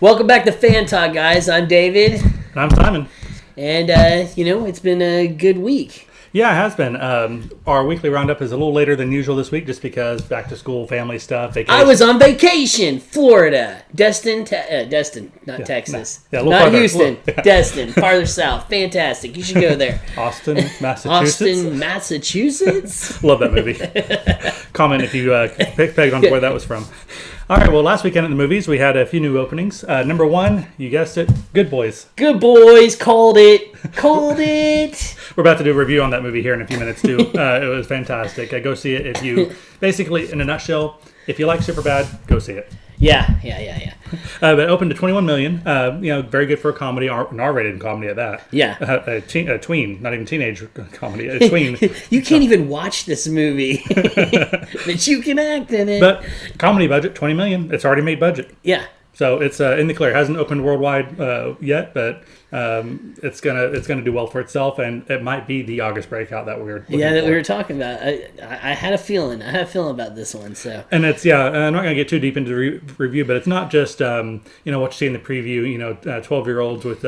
Welcome back to Fan Talk, guys. I'm David. And I'm Simon. And, it's been a good week. Yeah, it has been. Our weekly roundup is a little later than usual this week just because back to school, family stuff, vacation. I was on vacation, Florida. Destin, not Texas. Not farther. Houston. Destin, farther south. Fantastic. You should go there. Austin, Massachusetts. Massachusetts? Love that movie. Comment if you pegged on where that was from. All right, well, last weekend at the movies, we had a few new openings. Number one, you guessed it, Good Boys. Good Boys, called it. Called it. We're about to do a review on that movie here in a few minutes, too. It was fantastic. Go see it if you, basically, in a nutshell, if you like Superbad, go see it. Yeah. But it opened to 21 million. Very good for a comedy, an R-rated comedy at that. Yeah. A tween, not even teenage comedy, a tween. You can't even watch this movie, but you can act in it. But comedy budget, 20 million. It's already made budget. Yeah. So it's in the clear. It hasn't opened worldwide yet, but it's gonna do well for itself, and it might be the August breakout that we were looking that for. we were talking about. I had a feeling. about this one. So and it's I'm not gonna get too deep into the review, but it's not just what you see in the preview. 12-year-olds with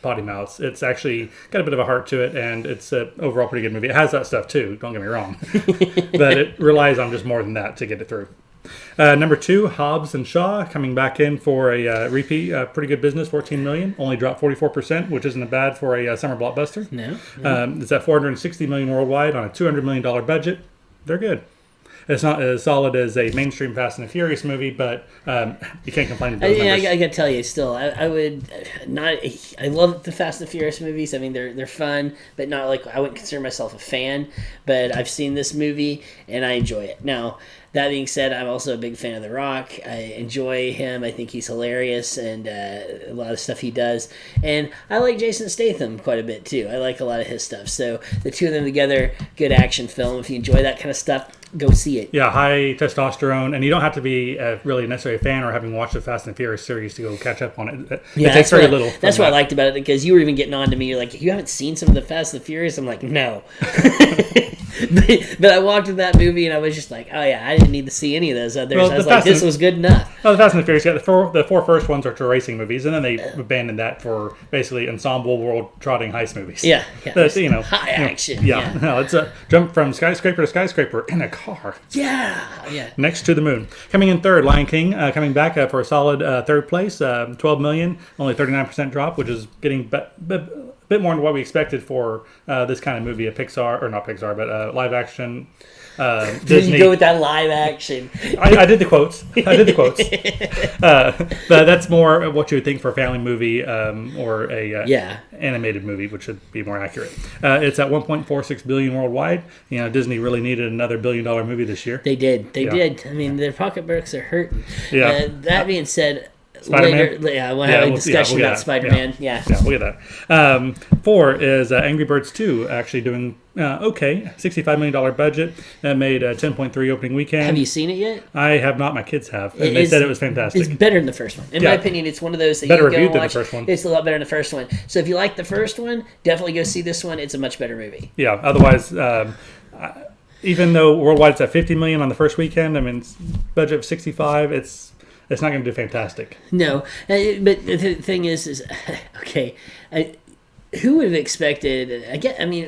potty mouths. It's actually got a bit of a heart to it, and it's an overall pretty good movie. It has that stuff too. Don't get me wrong, but it relies on just more than that to get it through. Number two, Hobbs and Shaw coming back in for a repeat. Pretty good business, 14 million. Only dropped 44%, which isn't bad for a summer blockbuster. No. It's at 460 million worldwide on a $200 million budget. They're good. It's not as solid as a mainstream Fast and the Furious movie, but you can't complain about those numbers. I gotta tell you, still, I would not. I love the Fast and the Furious movies. I mean, they're fun, but not like I wouldn't consider myself a fan. But I've seen this movie and I enjoy it. Now, that being said, I'm also a big fan of The Rock. I enjoy him. I think he's hilarious and a lot of stuff he does. And I like Jason Statham quite a bit too. I like a lot of his stuff. So the two of them together, good action film. If you enjoy that kind of stuff, go see it. Yeah, high testosterone, and you don't have to be really necessarily a fan or having watched the Fast and the Furious series to go catch up on it. It takes very little. That's what I liked about it, because you were even getting on to me. You're like, you haven't seen some of the Fast and the Furious? I'm like, no. But I walked in that movie and I was just like, oh yeah, I didn't need to see any of those others. I was like, this was good enough. Well, the Fast and the Furious, the four first ones are to racing movies, and then they abandoned that for basically ensemble world trotting heist movies. Yeah. High action. Yeah. No, it's a jump from skyscraper to skyscraper in a car. Yeah. Next to the moon. Coming in third, Lion King, coming back for a solid third place, 12 million, only 39% drop, which is getting bit more than what we expected for this kind of movie, but live action. Disney. You go with that live action. I did the quotes. But that's more of what you would think for a family movie or a animated movie, which should be more accurate. It's at 1.46 billion worldwide. Disney really needed another $1 billion movie this year. They did. I mean, their pocketbooks are hurting. Yeah. That being said, Spiderman? We'll have a discussion about Spiderman. Yeah, we'll get that. 4 is Angry Birds 2, actually doing okay. $65 million budget. That made a 10.3 opening weekend. Have you seen it yet? I have not. My kids have. And they said it was fantastic. It's better than the first one. In my opinion, it's one of those that better you go reviewed and watch. than the first one. It's a lot better than the first one. So if you like the first one, definitely go see this one. It's a much better movie. Yeah, otherwise... even though worldwide it's at 50 million on the first weekend, I mean, budget of 65, it's not going to do fantastic. No, but the thing is okay. Who would have expected?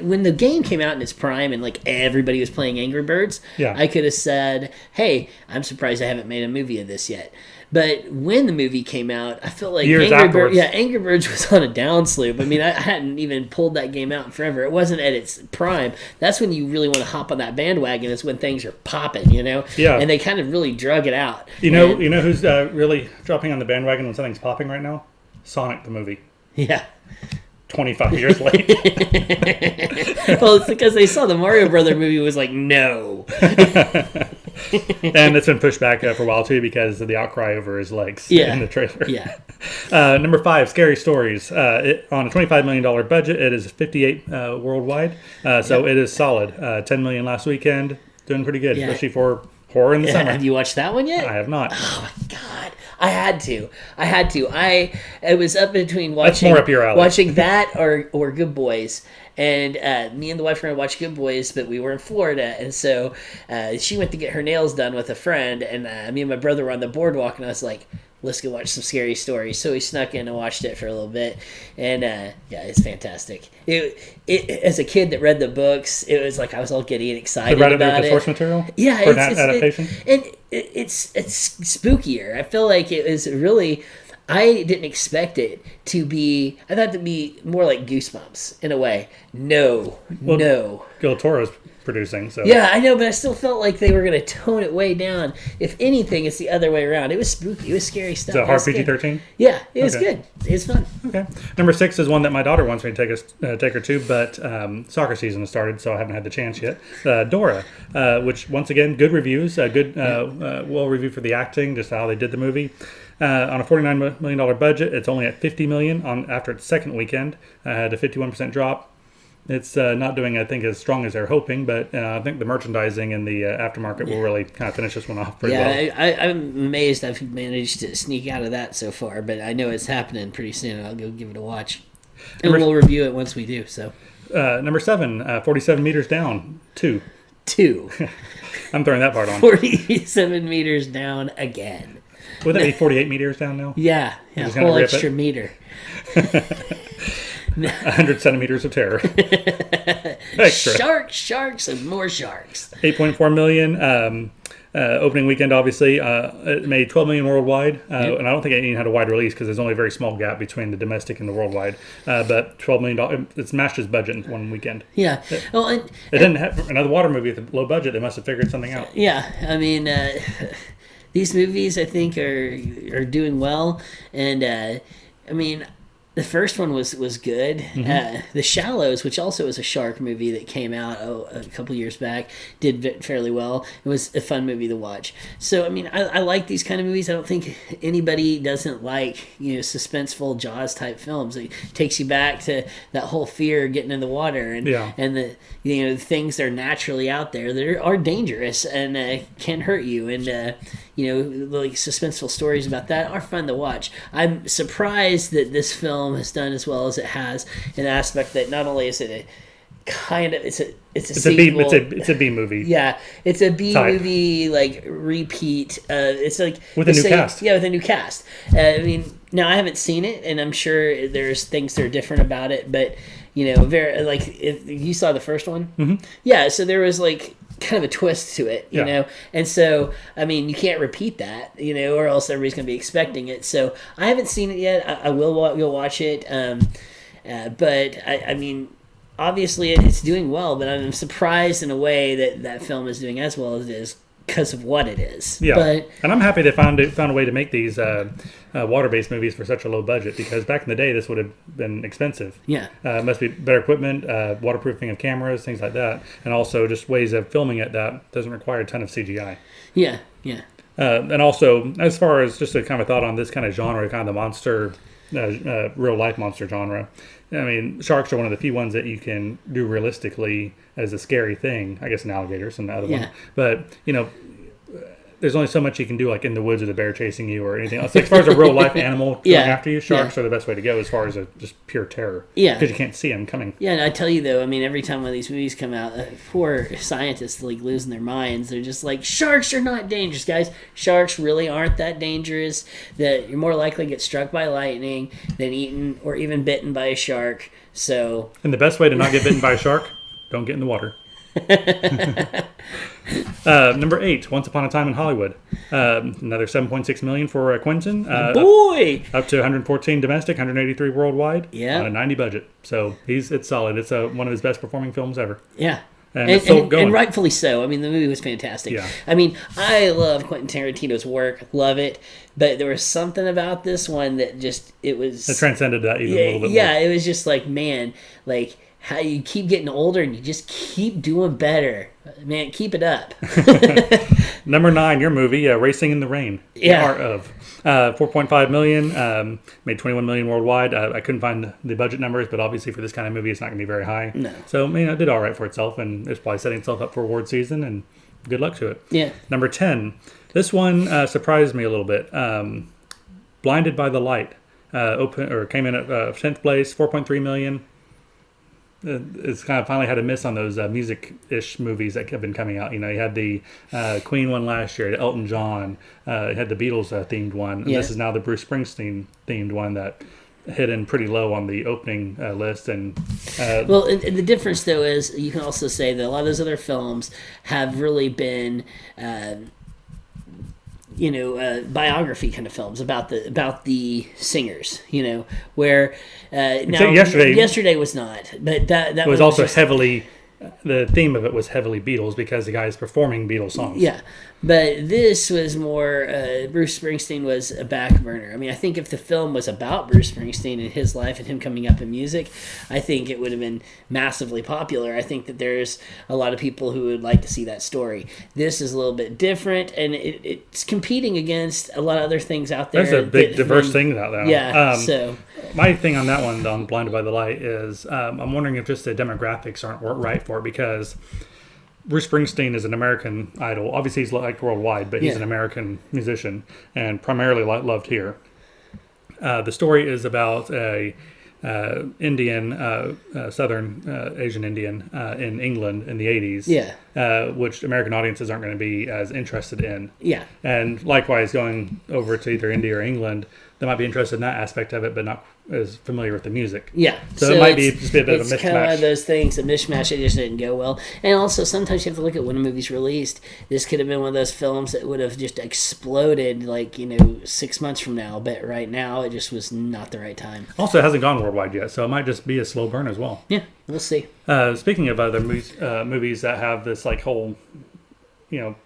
When the game came out in its prime and like everybody was playing Angry Birds, I could have said, "Hey, I'm surprised I haven't made a movie of this yet." But when the movie came out, I felt like Angry Birds was on a downslope. I mean, I hadn't even pulled that game out in forever. It wasn't at its prime. That's when you really want to hop on that bandwagon. Is when things are popping, Yeah. And they kind of really drug it out. You know who's really dropping on the bandwagon when something's popping right now? Sonic the movie. Yeah. 25 years late. Well, it's because they saw the Mario Brother movie was like, no. And it's been pushed back for a while, too, because of the outcry over his legs in the trailer. Yeah. Number 5, Scary Stories. On a $25 million budget, it is 58 worldwide. So it is solid. 10 million last weekend. Doing pretty good, especially for horror in the summer. Have you watched that one yet? I have not. Oh, my God. I had to. I was up between watching more up your alley. Watching that or Good Boys. And me and the wife were going to watch Good Boys, but we were in Florida. And so she went to get her nails done with a friend. And me and my brother were on the boardwalk. And I was like, let's go watch some scary stories. So we snuck in and watched it for a little bit, and yeah, it's fantastic. It as a kid that read the books, it was like I was all giddy and excited about the it. source material. Yeah, for adaptation, it's spookier. I feel like it was really. I didn't expect it to be. I thought it to be more like Goosebumps in a way. No. Del Toro's producing, so yeah, I know, but I still felt like they were going to tone it way down. If anything, it's the other way around. It was spooky. It was scary stuff. Is it hard PG-13? Yeah, it was good. It was fun. Okay. Number 6 is one that my daughter wants me to take her to, but soccer season has started, so I haven't had the chance yet. Dora, which once again, good reviews, well reviewed for the acting, just how they did the movie. On a $49 million budget, it's only at $50 million after its second weekend. Had a 51% drop. It's not doing, I think, as strong as they're hoping, but I think the merchandising and the aftermarket will really kind of finish this one off pretty well. Yeah, I'm amazed I've managed to sneak out of that so far, but I know it's happening pretty soon. I'll go give it a watch. And we'll review it once we do. So, Number 7, 47 meters down, 2. I'm throwing that part on. 47 meters down again. Would that be 48 meters down now? Yeah, a whole extra meter. 100 centimeters of terror. Extra. Sharks, and more sharks. 8.4 million. Opening weekend, obviously, it made 12 million worldwide, and I don't think it even had a wide release because there's only a very small gap between the domestic and the worldwide. But $12 million, it's smashed its budget in one weekend. Yeah. It didn't have another water movie with a low budget. They must have figured something out. Yeah, I mean, these movies I think are doing well, and I mean. The first one was good. Mm-hmm. The Shallows, which also was a shark movie that came out a couple years back, did fairly well. It was a fun movie to watch. So, I mean, I like these kind of movies. I don't think anybody doesn't like, suspenseful Jaws type films. It takes you back to that whole fear of getting in the water and the things that are naturally out there that are dangerous and can hurt you. And like suspenseful stories about that are fun to watch. I'm surprised that this film has done as well as it has in the aspect that not only is it a kind of it's a sequel. It's a B movie. Yeah, it's a B movie like repeat. It's like with a new cast. Yeah, with a new cast. I mean, now I haven't seen it, and I'm sure there's things that are different about it. But very like if you saw the first one, mm-hmm. Yeah. So there was like kind of a twist to it, you know, and so I mean you can't repeat that, or else everybody's gonna be expecting it. So I haven't seen it yet. I will watch it, but I mean. Obviously, it's doing well, but I'm surprised in a way that film is doing as well as it is because of what it is. Yeah, and I'm happy they found a way to make these water-based movies for such a low budget because back in the day, this would have been expensive. Yeah. Must be better equipment, waterproofing of cameras, things like that, and also just ways of filming it that doesn't require a ton of CGI. Yeah. And also, as far as just a kind of thought on this kind of genre, kind of the monster, real-life monster genre, I mean, sharks are one of the few ones that you can do realistically as a scary thing. I guess an alligator's and the other one. But, there's only so much you can do, like in the woods with a bear chasing you or anything else. Like, as far as a real-life animal going after you, sharks are the best way to go as far as just pure terror. Yeah. Because you can't see them coming. Yeah, and I tell you, though, I mean, every time one of these movies come out, poor scientists, like, losing their minds. They're just like, sharks are not dangerous, guys. Sharks really aren't that dangerous. That you're more likely to get struck by lightning than eaten or even bitten by a shark. So. And the best way to not get bitten by a shark, don't get in the water. Number 8, Once Upon a Time in Hollywood. Another $7.6 million for Quentin. Boy! Up to 114 domestic, 183 worldwide. Yeah. On a 90 budget. So it's solid. It's one of his best performing films ever. Yeah. And it's still going. And rightfully so. I mean, the movie was fantastic. Yeah. I mean, I love Quentin Tarantino's work. Love it. But there was something about this one that just, it was... It transcended that even a little bit more. Yeah, it was just like, man, like... How you keep getting older and you just keep doing better. Man, keep it up. Number 9, your movie, Racing in the Rain. Yeah. The Art of. $4.5 million, made $21 million worldwide. I couldn't find the budget numbers, but obviously for this kind of movie, it's not going to be very high. No. So, it did all right for itself, and it's probably setting itself up for award season, and good luck to it. Yeah. Number 10, this one surprised me a little bit. Blinded by the Light. Came in at 10th place, $4.3 million. it's kind of finally had a miss on those music-ish movies that have been coming out. You know, you had the Queen one last year, the Elton John, you had the Beatles themed one, and this is now the Bruce Springsteen themed one that hit in pretty low on the opening list. And well, and the difference though is you can also say that a lot of those other films have really been biography kind of films about the singers, where now yesterday was not, but that was also heavily. The theme of it was heavily Beatles because the guy is performing Beatles songs. Yeah, but this was more Bruce Springsteen was a back burner. I mean, I think if the film was about Bruce Springsteen and his life and him coming up in music, I think it would have been massively popular. I think that there's a lot of people who would like to see that story. This is a little bit different, and it's competing against a lot of other things out there. There's a big diverse thing out there. Yeah, so... My thing on that one, on Blinded by the Light, is I'm wondering if just the demographics aren't right for it, because Bruce Springsteen is an American idol. Obviously, he's liked worldwide, but he's an American musician and primarily loved here. The story is about a Indian, Southern Asian Indian in England in the 80s, which American audiences aren't going to be as interested in. Yeah. And likewise, going over to either India or England, they might be interested in that aspect of it, but not as familiar with the music. Yeah. So it might be just a bit of a mismatch. It's kind of one of those things, a mismatch that just didn't go well. And also, sometimes you have to look at when a movie's released. This could have been one of those films that would have just exploded, 6 months from now. But right now, it just was not the right time. Also, it hasn't gone worldwide yet, so it might just be a slow burn as well. Yeah, we'll see. Speaking of other movies that have this whole...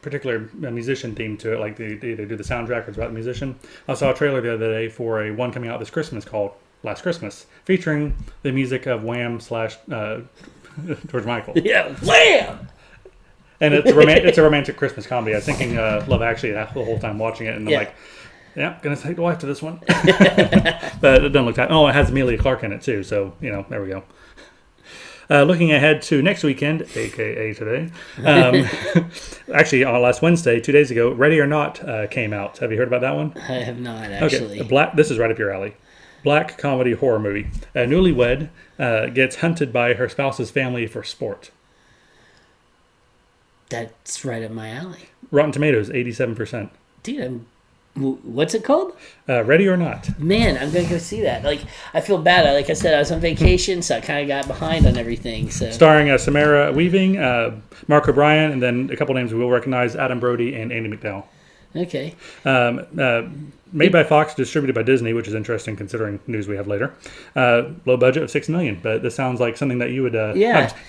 particular musician theme to it, like they either do the soundtrack or it's about the musician. I saw a trailer the other day for a one coming out this Christmas called Last Christmas, featuring the music of Wham / George Michael. Yeah, Wham! And it's a romantic Christmas comedy. I was thinking Love Actually the whole time watching it, and I'm like, yeah, gonna take the wife to this one. But it doesn't look that. Oh, it has Amelia Clark in it too, so there we go. Looking ahead to next weekend, a.k.a. today. Actually, on last Wednesday, 2 days ago, Ready or Not came out. Have you heard about that one? I have not, actually. Okay, this is right up your alley. Black comedy horror movie. A newlywed gets hunted by her spouse's family for sport. That's right up my alley. Rotten Tomatoes, 87%. Dude, what's it called? Ready or Not. Man, I'm going to go see that. I feel bad. Like I said, I was on vacation, so I kind of got behind on everything. So starring Samara Weaving, Mark O'Brien, and then a couple names we will recognize, Adam Brody and Andy McDowell. Okay. Made by Fox, distributed by Disney, which is interesting considering news we have later. Low budget of $6 million, but this sounds like something that you would have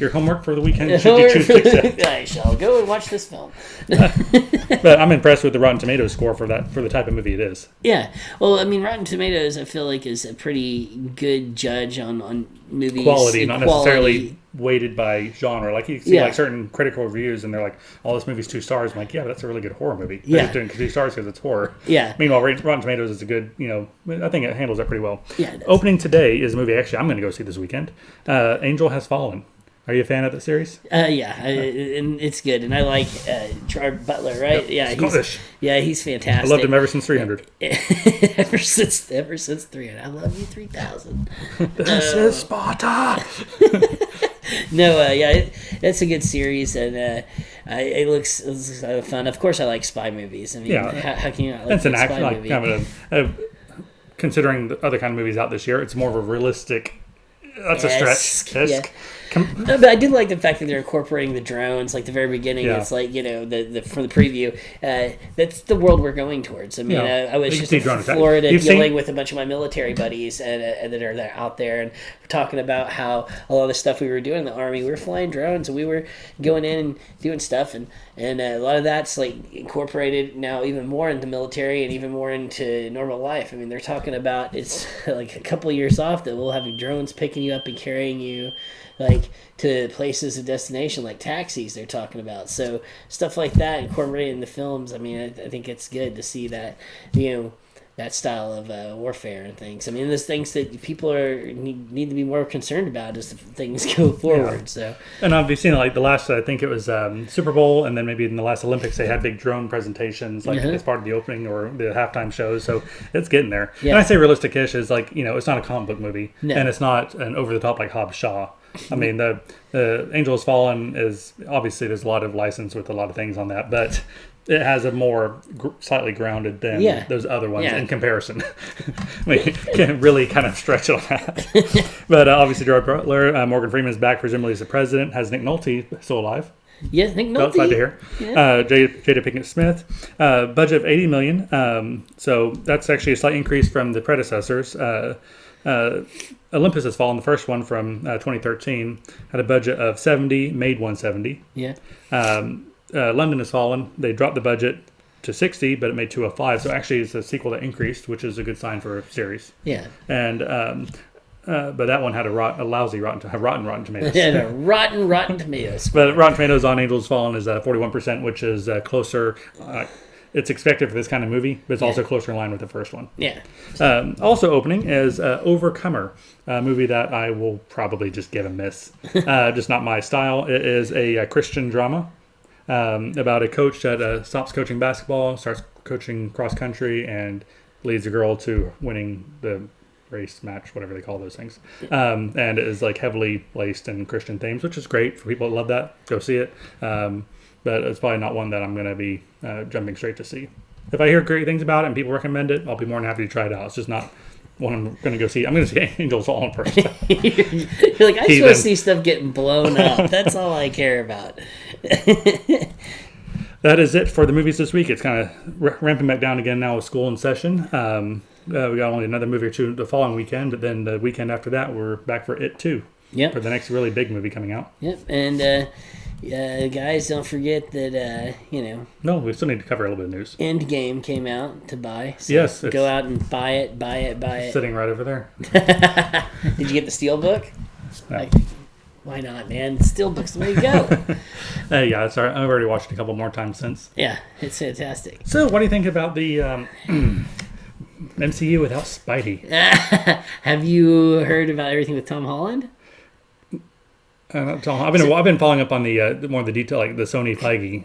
your homework for the weekend. Should you choose to accept. I shall go and watch this film. But I'm impressed with the Rotten Tomatoes score for the type of movie it is. Yeah, well, I mean, Rotten Tomatoes, I feel like is a pretty good judge on movies quality, not necessarily weighted by genre. Like you see certain critical reviews, and they're like, "Oh, this movie's 2 stars." I'm like, "Yeah, but that's a really good horror movie." They're just doing 2 stars because it's horror. Yeah. Meanwhile, Rotten Tomatoes is a good, I think it handles that pretty well. Yeah. Opening today is a movie actually I'm going to go see this weekend. Angel Has Fallen. Are you a fan of the series? And it's good, and I like Gerard Butler, right? Yep. Scottish. He's fantastic. I loved him ever since 300. ever since 300. I love you 3000. This is Sparta. It's a good series, and it looks fun. Of course, I like spy movies. I mean, how can you not like a spy movie? Kind of considering the other kind of movies out this year, it's more of a realistic. That's a stretch. Yeah. No, but I did like the fact that they're incorporating the drones. Like the very beginning, it's like the from the preview. That's the world we're going towards. I mean, I was just in Florida dealing with a bunch of my military buddies and that are out there, and we're talking about how a lot of the stuff we were doing in the Army, we were flying drones and we were going in and doing stuff, and a lot of that's incorporated now even more into military and even more into normal life. I mean, they're talking about it's like a couple of years off that we'll have drones picking you up and carrying you to places of destination, like taxis they're talking about. So stuff like that incorporated in the films. I mean, I think it's good to see that, that style of warfare and things. I mean, there's things that people need to be more concerned about as things go forward. Yeah. So, and I've seen the last, I think it was Super Bowl, and then maybe in the last Olympics they had big drone presentations as part of the opening or the halftime shows. So it's getting there. Yeah. And I say realistic-ish is it's not a comic book movie, and it's not an over the top like Hobbs Shaw. I mean, the Angel Has Fallen is obviously there's a lot of license with a lot of things on that, but it has a more slightly grounded than those other ones in comparison. I mean, you can really kind of stretch it on that. But obviously, Gerard Butler, Morgan Freeman is back, presumably as the president. Has Nick Nolte still alive? Yes, Nick Nolte. Glad to hear. Yeah. Jada Pinkett Smith. Budget of $80 million. So that's actually a slight increase from the predecessors. Olympus Has Fallen, the first one from 2013, had a budget of 70, made 170. Yeah. London Has Fallen. They dropped the budget to 60, but it made 205. So actually, it's a sequel that increased, which is a good sign for a series. Yeah. And but that one had a lousy Rotten Tomatoes. Yeah, rotten Tomatoes. But Rotten Tomatoes on Angels Has Fallen is 41%, which is closer. It's expected for this kind of movie, but it's also closer in line with the first one. Yeah. Also opening is Overcomer, a movie that I will probably just give a miss. Just not my style. It is a Christian drama. About a coach that stops coaching basketball, starts coaching cross country, and leads a girl to winning the race match, whatever they call those things. And it is like heavily laced in Christian themes, which is great for people that love that. Go see it. But it's probably not one that I'm going to be jumping straight to see. If I hear great things about it and people recommend it, I'll be more than happy to try it out. It's just not one I'm going to go see. I'm going to see Angels Fallen first. You're like, I just want to see stuff getting blown up. That's all I care about. That is it for the movies this week. It's kind of ramping back down again now with school in session. We got only another movie or two the following weekend, but then the weekend after that, we're back for It 2. Yep. For the next really big movie coming out. Yep. And guys, don't forget that, No, we still need to cover a little bit of news. Endgame came out to buy. So yes. Go out and buy it. Sitting right over there. Did you get the Steelbook? No. Why not, man? Steelbook's the way to go. Yeah, it's all right. I've already watched it a couple more times since. Yeah, it's fantastic. So, what do you think about the MCU without Spidey? Have you heard about everything with Tom Holland? I've been following up on the more of the detail, like the Sony Feige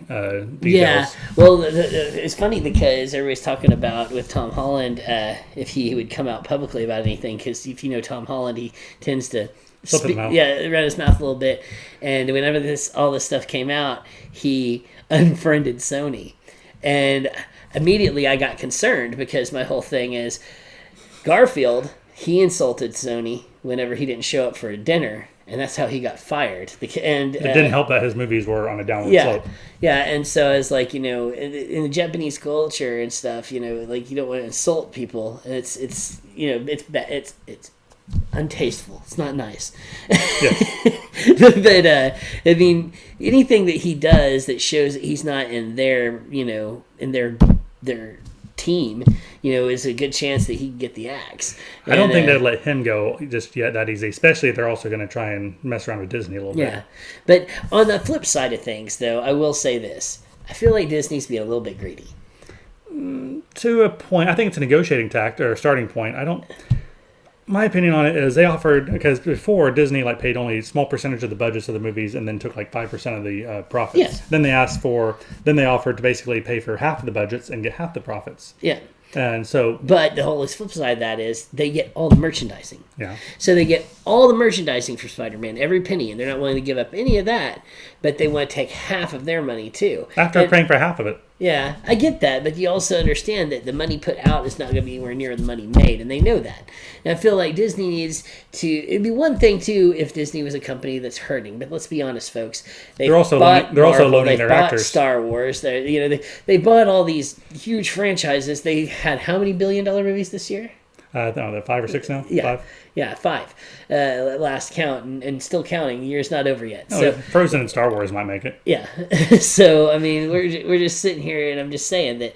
details. Yeah, well, it's funny because everybody's talking about with Tom Holland if he would come out publicly about anything. Because if you know Tom Holland, he tends to run his mouth a little bit. And whenever all this stuff came out, he unfriended Sony, and immediately I got concerned because my whole thing is Garfield. He insulted Sony whenever he didn't show up for a dinner. And that's how he got fired. And it didn't help that his movies were on a downward slope. Yeah, and so it's like, in the Japanese culture and stuff, like you don't want to insult people. It's untasteful. It's not nice. Yes. But I mean, anything that he does that shows that he's not in their team, is a good chance that he can get the axe. I don't think they'd let him go just yet that easy, especially if they're also going to try and mess around with Disney a little bit. Yeah, but on the flip side of things, though, I will say this. I feel like Disney's being a little bit greedy. To a point. I think it's a negotiating tact or a starting point. My opinion on it is they offered, because before Disney paid only a small percentage of the budgets of the movies and then took 5% of the profits. Yeah. Then they offered to basically pay for half of the budgets and get half the profits. Yeah. And so, but the whole flip side of that is they get all the merchandising. Yeah. So they get all the merchandising for Spider-Man, every penny, and they're not willing to give up any of that, but they want to take half of their money too. After paying for half of it. Yeah, I get that, but you also understand that the money put out is not going to be anywhere near the money made, and they know that. And I feel like Disney needs to. It'd be one thing too if Disney was a company that's hurting, but let's be honest, folks. They're also loaning their actors. Star Wars. They bought all these huge franchises. They had how many $billion movies this year? I don't know, 5 or 6 now? Yeah. 5? Yeah, 5. Last count, and still counting. The year's not over yet. So Frozen and Star Wars might make it. Yeah. So, I mean, we're just sitting here, and I'm just saying that,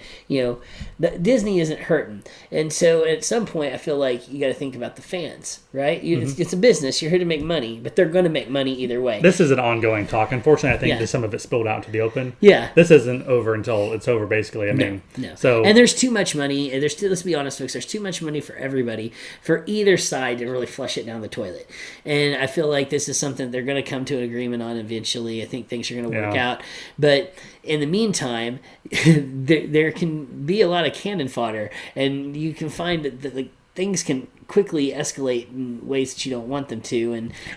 that Disney isn't hurting. And so at some point, I feel like you got to think about the fans, right? It's a business. You're here to make money, but they're going to make money either way. This is an ongoing talk. Unfortunately, I think that some of it spilled out into the open. Yeah. This isn't over until it's over, basically. I mean, no. So, and there's too much money. Let's be honest, folks. There's too much money for everybody, for either side, to really flush it down the toilet. And I feel like this is something they're going to come to an agreement on eventually. I think things are going to work out. But in the meantime, there can be a lot of cannon fodder, and you can find that things can quickly escalate in ways that you don't want them to.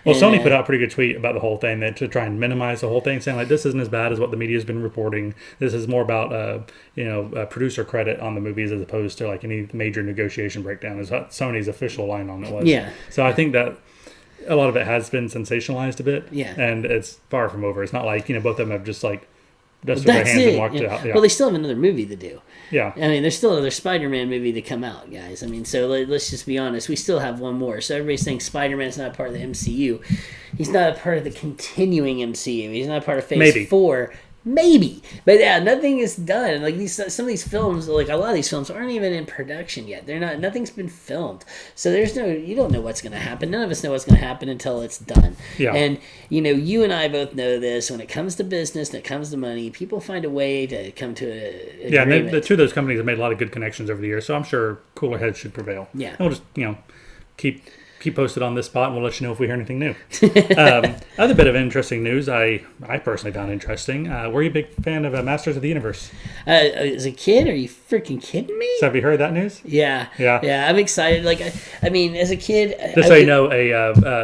Sony put out a pretty good tweet about the whole thing, that to try and minimize the whole thing, saying like, this isn't as bad as what the media's been reporting. This is more about producer credit on the movies as opposed to like any major negotiation breakdown, is what Sony's official line on it was. Yeah. So I think that a lot of it has been sensationalized a bit. Yeah. And it's far from over. It's not like, both of them have just like dusted their hands and walked it out. Yeah. Well, they still have another movie to do. Yeah. I mean, there's still another Spider-Man movie to come out, guys. I mean, so let's just be honest. We still have one more. So everybody's saying Spider-Man's not a part of the MCU. He's not a part of the continuing MCU. He's not a part of Phase 4. Maybe, but yeah, nothing is done. Like some of these films, like a lot of these films, aren't even in production yet. They're not. Nothing's been filmed, so you don't know what's going to happen. None of us know what's going to happen until it's done. Yeah. And you and I both know this. When it comes to business, when it comes to money, people find a way to come to a agreement. And the two of those companies have made a lot of good connections over the years, so I'm sure cooler heads should prevail. Yeah, and we'll just keep posted on this spot, and we'll let you know if we hear anything new. Other bit of interesting news I personally found interesting. Were you a big fan of Masters of the Universe? As a kid, are you freaking kidding me? So have you heard that news? Yeah. I'm excited. Like, I mean, as a kid, just so you know,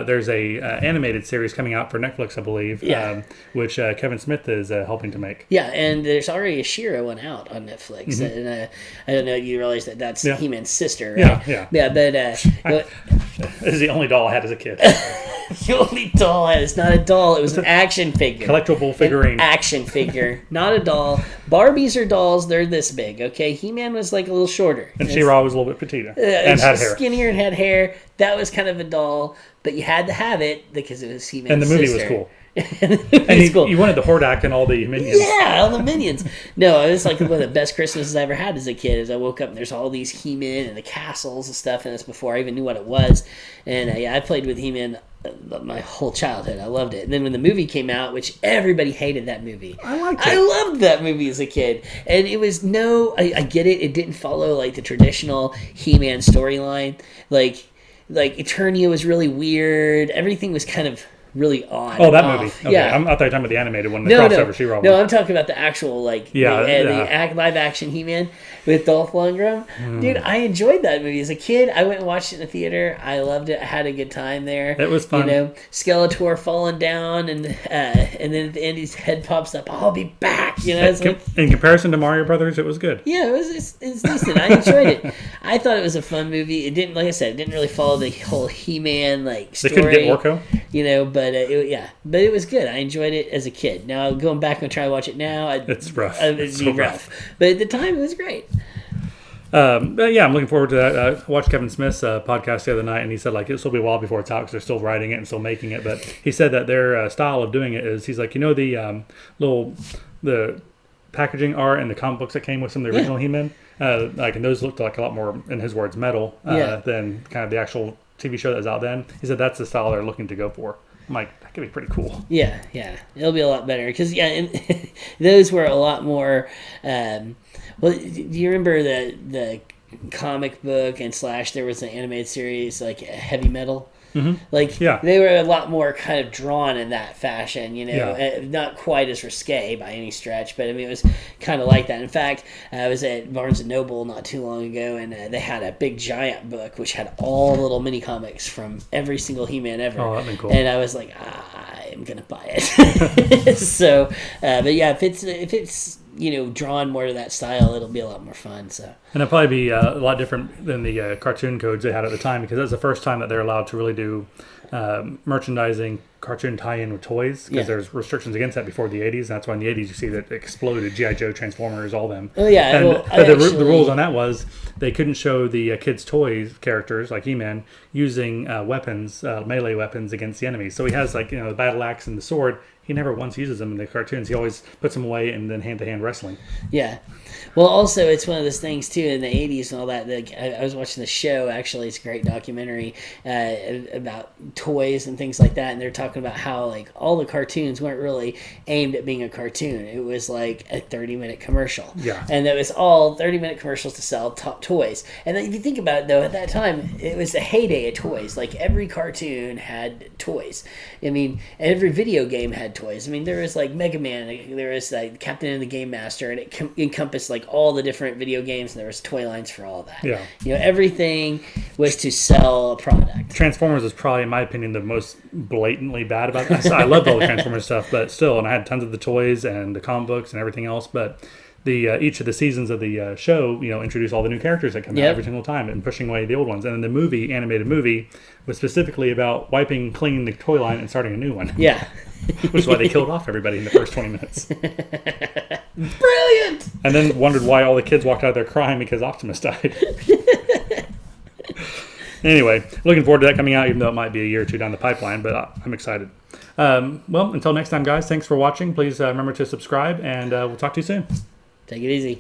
there's a animated series coming out for Netflix, I believe. Yeah. Which Kevin Smith is helping to make. Yeah, and there's already a She-Ra one out on Netflix, Mm-hmm. and I don't know. You realize that's He-Man's sister, right? Yeah. But this is the only doll I had as a kid. The only doll I had. It's not a doll. It was an action figure. Collectible figurine. An action figure, not a doll. Barbies are dolls. They're this big. Okay, He-Man was like a little shorter, and She-Ra was a little bit petite and had hair. Skinnier and had hair. That was kind of a doll, but you had to have it because it was He-Man's and the movie sister. was cool. and you wanted the Hordak and all the minions. Yeah, all the minions. No, it was like one of the best Christmases I ever had as a kid. As I woke up and there's all these He-Man and the castles and stuff, and this before I even knew what it was. And I played with He-Man my whole childhood. I loved it. And then when the movie came out, which everybody hated that movie, I liked it. I loved that movie as a kid. And it was I get it. It didn't follow like the traditional He-Man storyline. Like Eternia was really weird. Everything was kind of really odd. Oh, that movie. Okay. Yeah. I thought you were talking about the animated one, the crossover She-Ra one. No, I'm talking about the actual, like, the live action He-Man with Dolph Lundgren. Dude, I enjoyed that movie as a kid. I went and watched it in the theater. I loved it. I had a good time there. It was fun. Skeletor falling down, and then at the end his head pops up. I'll be back. It's in comparison to Mario Brothers, it was good. Yeah, it's decent. I enjoyed it. I thought it was a fun movie. It didn't, like I said, it didn't really follow the whole He-Man story. They couldn't get Orko. But but it was good. I enjoyed it as a kid. Now going back and try to watch it now, it's rough. It'd be rough. But at the time, it was great. But yeah, I'm looking forward to that. I watched Kevin Smith's podcast the other night, and he said like it'll be a while before it's out because they're still writing it and still making it. But he said that their style of doing it is he's like the packaging art and the comic books that came with some of the original He-Man, and those looked like a lot more, in his words, metal than kind of the actual TV show that was out then. He said that's the style they're looking to go for. I'm like, that could be pretty cool. Yeah, it'll be a lot better because those were a lot more. Well, do you remember the comic book and / there was an animated series like Heavy Metal? Mm-hmm. They were a lot more kind of drawn in that fashion, not quite as risque by any stretch, but I mean, it was kind of like that. In fact, I was at Barnes & Noble not too long ago, and they had a big giant book which had all the little mini comics from every single He-Man ever. Oh, that'd be cool. And I was like, I'm going to buy it. So, but yeah, if it's drawn more to that style, it'll be a lot more fun. So, and it'll probably be a lot different than the cartoon codes they had at the time, because that's the first time that they're allowed to really do merchandising cartoon tie-in with toys, because there's restrictions against that before the 80s, and that's why in the 80s you see that exploded G.I. Joe, Transformers, all them. Oh yeah, and the rules on that was they couldn't show the kids' toys characters like He-Man using weapons, melee weapons against the enemies. So he has the battle axe and the sword. He never once uses them in the cartoons. He always puts them away and then hand-to-hand wrestling. Yeah. Well, also, it's one of those things, too, in the 80s and all that. I was watching the show, actually. It's a great documentary about toys and things like that. And they're talking about how, all the cartoons weren't really aimed at being a cartoon. It was like a 30-minute commercial. Yeah. And it was all 30-minute commercials to sell top toys. And then if you think about it, though, at that time, it was a heyday of toys. Like, every cartoon had toys. I mean, every video game had toys. toys. I mean, there is like Mega Man, there is like Captain and the Game Master, and it encompassed like all the different video games, and there was toy lines for all that. Yeah. You know, everything was to sell a product. Transformers is probably, in my opinion, the most blatantly bad about that. I loved all the Transformers stuff, but still, and I had tons of the toys and the comic books and everything else, but each of the seasons of the show, introduce all the new characters that come out every single time and pushing away the old ones. And then the animated movie, was specifically about wiping clean the toy line and starting a new one. Yeah. Which is why they killed off everybody in the first 20 minutes. Brilliant! And then wondered why all the kids walked out there crying because Optimus died. Anyway, looking forward to that coming out, even though it might be a year or two down the pipeline, but I'm excited. Well, until next time, guys, thanks for watching. Please remember to subscribe, and we'll talk to you soon. Take it easy.